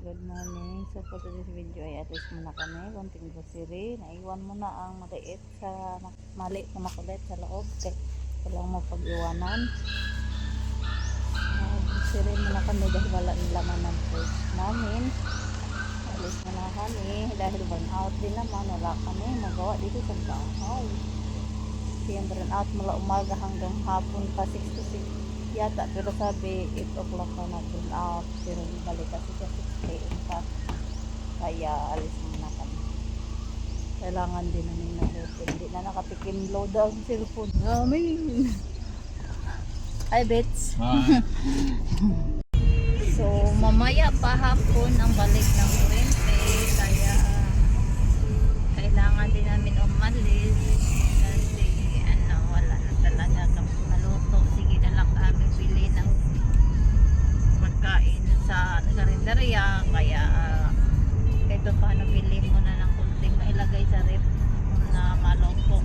good morning. So for today's video ay alis muna kami, konting grocery. Naiwan muna ang maliit sa makulit sa loob. Kaya kailangan mo pag-iwanan. Grocery muna kami dahil wala ng laman ng purse namin. Alis muna kami dahil burn out din naman. Wala kami magawa dito sa bahay. Kaya burn out mula umaga hanggang hapon pa 6 to 6 yata, pero sabi 8 o'clock na turn out, pero balik kasi sa 6 a.m. pa, kaya alis muna kami. Kailangan din namin naluto, hindi na nakatikim load ang cellphone namin. Hi Bets. So mamaya pa hapon ang balik ng kurente, kaya kailangan din namin umalis kasi wala na talaga kami maluto. Sige na lang kami pili ng pagkain sa karinderya, kaya kahit paano pili mo na ng kunting mailagay sa rep na malungkot.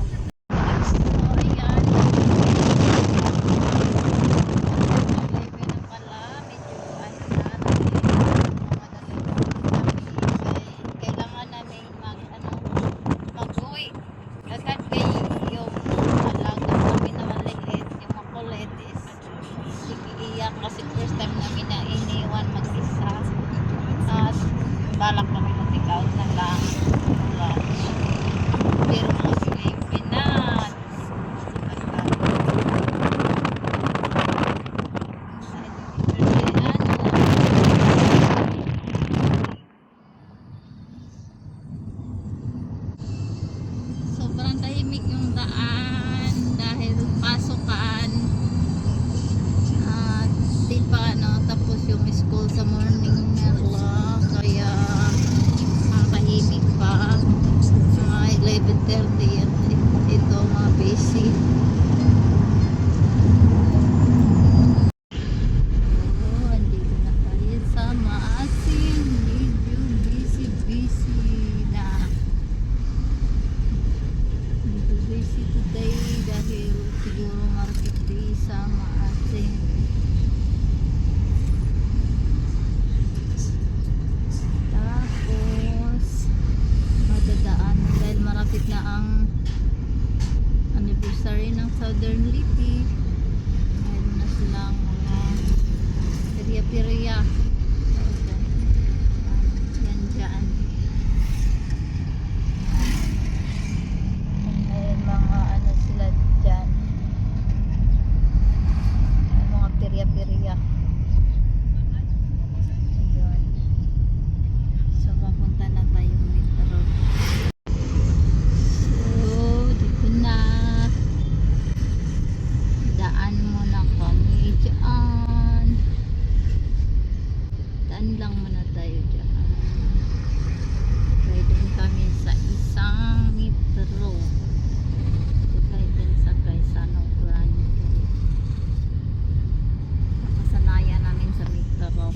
So ayan, kailangan namin mag-uwi agad kay yung alaga namin na maliit, yung makulit is iiyak kasi first time namin na iniwan mag-isa at balak namin mag-take out na lang lunch, pero mostly pinat sobrang tahimik yung daan dahil pasukan at di pa tapos yung school sa morning nila, kaya tahimik pa. Mga 11:30 at ito mga busy. Andito na tayo sa Maasin. Medyo busy na. Medyo busy today dahil siguro market day sa Maasin. Tapos madadaan dahil marapit na ang anniversary ng Southern Lipi. Mayroon na silang mga periya-periya. Yan dyan. May mga sila dyan. May mga periya-periya. Ayun. So papunta na tayo metro. So dito na. Daan muna kami dyan. Daan lang muna tayo dyan. Try din kami sa isang metro. Try din sa Gaisano Grande. Nakasanayan namin sa metro.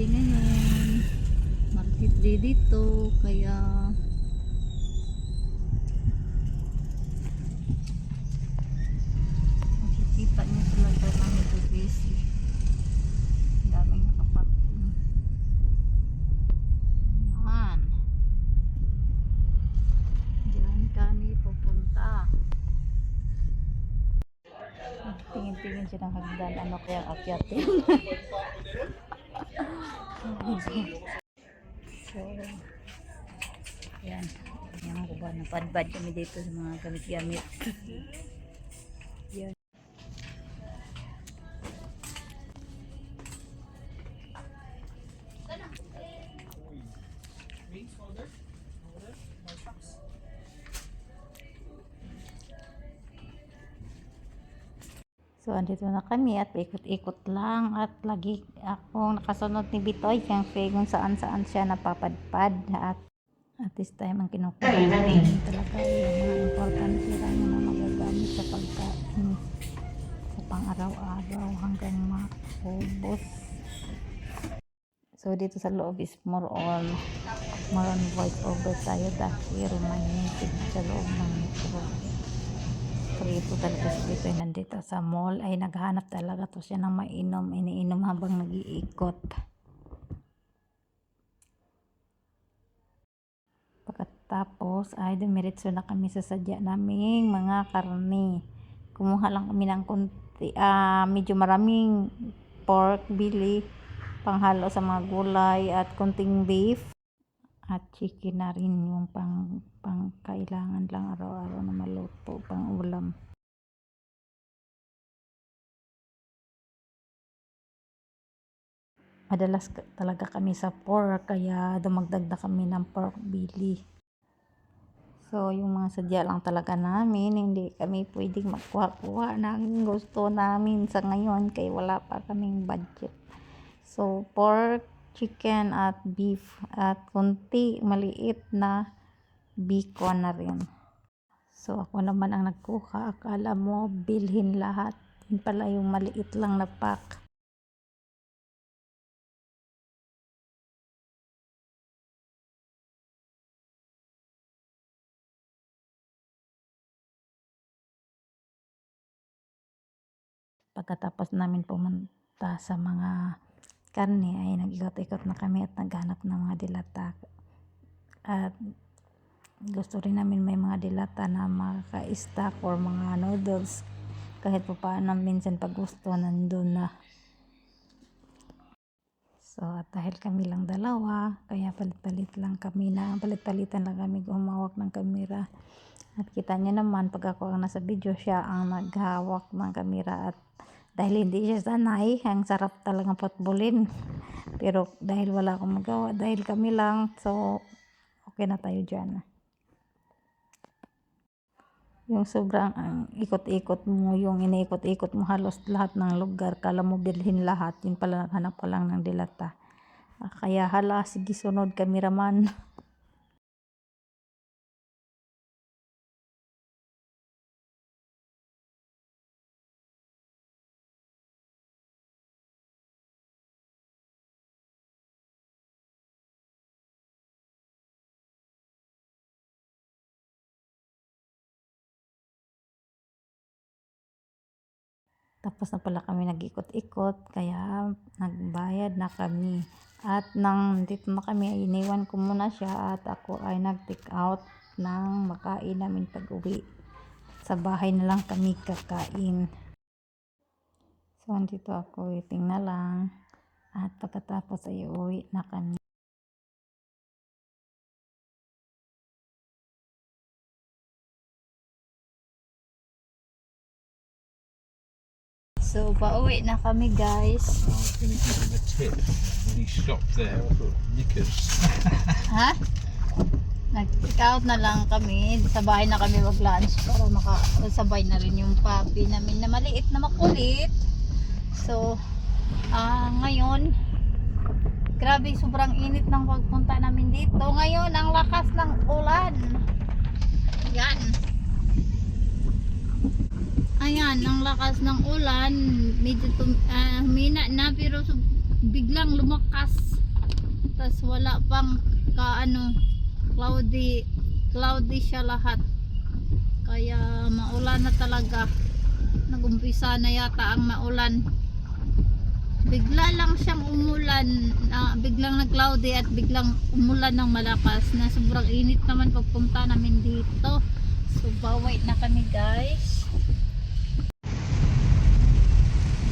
day ngayon. Market day dito. Kaya makikita niyo talaga na medyo busy. Daming nakaparking. Ayan. Diyan kami pupunta. Tingin-tingin siya ng hagdan. Ano kaya akyatin? So, yan. Yan ko ba? Napadbad kami dito sa mga gamit-gamit. Yan. So, andito na kami at paikot-ikot lang at lagi akong nakasunod ni Bitoy kung saan-saan siya napapadpad at this time ang kinukuha namin talaga yung mga importante lang na magagamit sa pagkain sa pang-araw-araw hanggang maubos. So, dito sa loob is more on voice over tayo dahil manitig sa loob ng metro. Ito talaga si Bitoy nandito sa mall ay naghanap talaga to siya ng mainom, iniinom habang nag-iikot. Pagkatapos ay dumiretso na kami sa sadya naming mga karne. Kumuha lang kami ng kunti, medyo maraming pork bili panghalo sa mga gulay at kunting beef at chicken na rin yung pang kailangan lang araw-araw na maluto pang ulam. Madalas talaga kami sa pork kaya dumagdag na kami ng pork belly. So yung mga sadya lang talaga namin, hindi kami pwedeng magkuha-kuha ng gusto namin sa ngayon kaya wala pa kaming budget. So pork, chicken at beef at kunti maliit na bacon na rin. So ako naman ang nagkuha, akala mo bilhin lahat, yun pala yung maliit lang na pack. Pagkatapos namin pumunta sa mga karne ay nag-ikot-ikot na kami at naghanap ng mga dilata at gusto rin namin may mga dilata na makaka-stock or mga noodles kahit pa paano minsan pag gusto nandun na. So at dahil kami lang dalawa kaya palit-palitan lang kami humawak ng kamera at kita niyo naman pag ako ang nasa video siya ang naghawak ng kamera at dahil hindi siya sanay, ang sarap talagang putbulin. Pero dahil wala akong magawa, dahil kami lang, so okay na tayo dyan. Yung sobrang ikot-ikot mo, yung iniikot-ikot mo halos lahat ng lugar, kala mo bilhin lahat, yun pala naghanap ka lang ng dilata. Kaya hala, sige sunod kameraman. Tapos na pala kami nag-ikot-ikot, kaya nagbayad na kami. At nang dito na kami, iniwan ko muna siya at ako ay nag-take out ng makain namin pag-uwi. Sa bahay na lang kami kakain. So, andito ako, waiting na lang. At pagkatapos ay uwi na kami. So, pauwi na kami guys. I was going to give him a tip when he stopped there for knickers. Ha? Nag-check out na lang kami. Sa bahay na kami mag-lunch para makasabay na rin yung puppy namin na maliit na makulit. So, ngayon, grabe sobrang init ng pagpunta namin dito. Ngayon, ang lakas ng ulan. Yan. Ayan, ang lakas ng ulan. Medyo humina na pero biglang lumakas. Tas wala pang cloudy siya lahat. Kaya maulan na talaga. Nagumpisa na yata ang maulan. Bigla lang siyang umulan, biglang nag-cloudy at biglang umulan ng malakas na sobrang init naman pagpunta namin dito. So bawait na kami guys.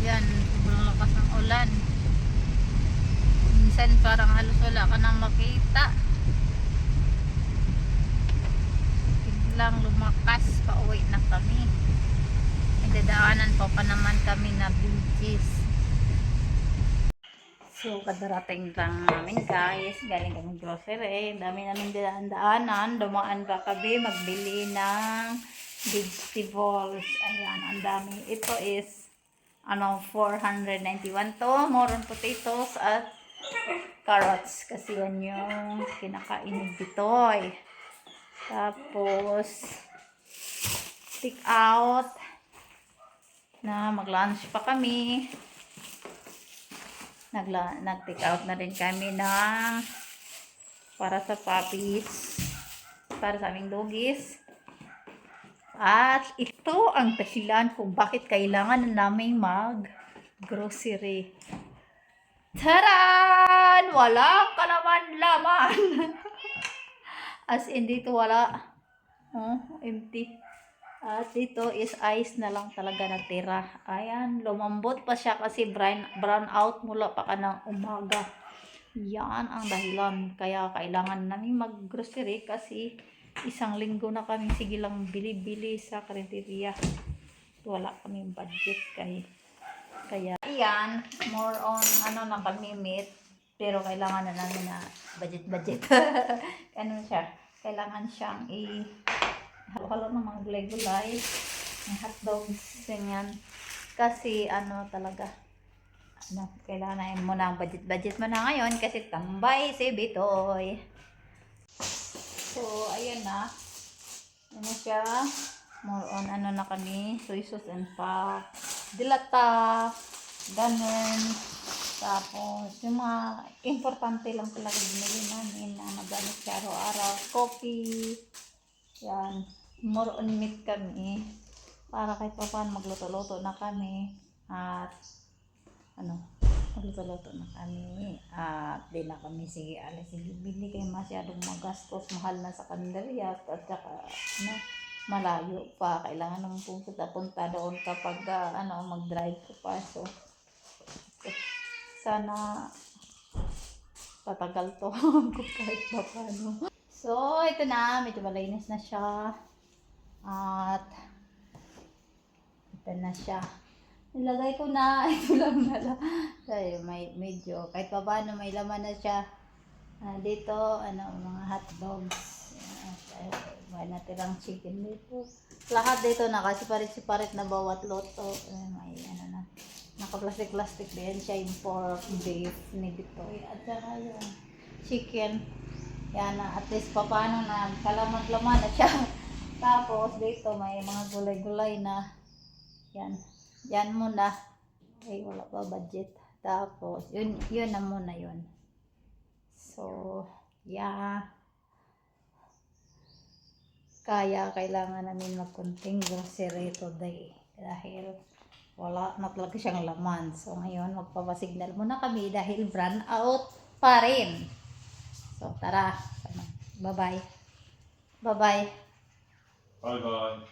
Yan, sobrang lakas ng ulan. Minsan parang halos wala ka nang makita. Biglang lumakas, pauwi na kami. May dadaanan pa naman kami na beaches. So, kadarating lang namin guys. Galing kami grocery. Dami namin daanan. Dumaan pa kami magbili ng vegetables. Ayan, ang dami. Ito is 491 to. Moron potatoes at carrots. Kasi yan yung kinakain ni Bitoy. Tapos, take out na mag-lunch pa kami. Nag-take out na rin kami ng para sa puppies, para sa aming doggies. At ito ang dahilan kung bakit kailangan na naming mag-grocery. Taran! Walang kalaman-laman! As in dito wala. Empty. At dito is ice na lang talaga natira. Ayan, lumambot pa siya kasi brown out mula pa ka ng umaga. Yan ang dahilan. Kaya kailangan namin mag-grocery kasi isang linggo na kami sige lang bili-bili sa karinderya. Wala kaming budget kaya ayan, more on na kami meet. Pero kailangan na namin na budget. Ano siya? Kailangan siyang halo-halo ng mga gulay-gulay, ng hotdogs, ganyan. Kasi talaga, kailangan na mo na budget mo na ngayon kasi tambay si Bitoy. So, ayan na. Ano siya? More on na kami, soy sauce and pack, dilata, ganun. Tapos, yung mga importante lang talaga binili namin na nagamit siya araw-araw. Coffee, yan. More on meat kami para kahit pa paano magluto-luto na kami at magluto-luto na kami at di na kami sige bili kayo masyadong magastos, mahal na sa kanderya at saka malayo pa, kailangan nang punta doon kapag mag-drive ko pa. So sana patagal to kahit pa paano. So, ito na. Medyo malinis na siya. At, ito na siya. Nilagay ko na. Ito lang na lang. Kaya medyo, kahit pa paano may laman na siya. Dito, mga hot dogs. May natirang chicken dito. Lahat dito, nakasiparit-siparit na bawat loto. May, naka-plastic din siya yung pork, beef, ni Bitoy. At saka yung chicken. Yan na, at least paano na kalaman-laman na siya. Tapos dito may mga gulay-gulay na yan muna. Ay wala pa budget. Tapos yun na muna yun. So yeah, kaya kailangan namin magkunting grocery today dahil wala na talaga siyang laman. So ngayon magpapasignal muna kami dahil brand out pa rin. So, tara. Bye-bye. Bye-bye. Bye-bye.